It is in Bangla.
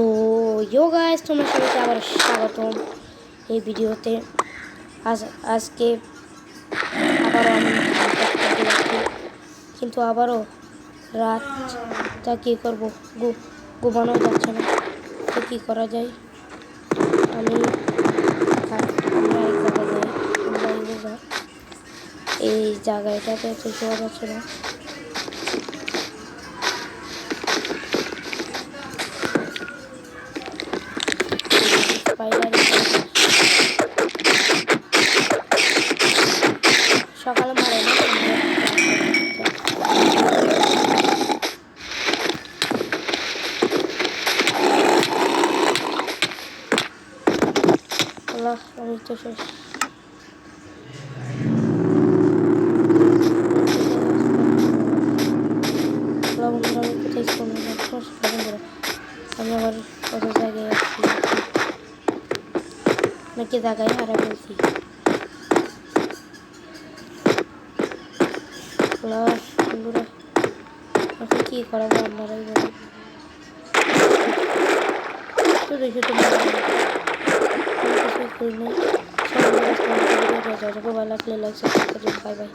তো ইয়ো গাইস, তোমরা সবাইকে আবার স্বাগতম এই ভিডিওতে। আজকে আবারও আমি করতে যাচ্ছি, কিন্তু আবারও রাতটা কী করবো, ঘুমানো যাচ্ছে না। তো কী করা যায়, আমরা এই জায়গাটাতে তো শোয়া যাচ্ছে না। সকালে মারে না আমি তো শেষ। বন্ধুরা, আমি কোথায় বন্ধুরা, আমি আবার কত জায়গায় আসছি নাকি জায়গায় হারা ফেলছি। বন্ধুরা, এখন কী করা যায় আপনারাই বলেন। শুধু শুধু কিছুই করি নাই। সবাই ভালো লাগলে লাইক সাবস্ক্রাইব করুন। Bye bye.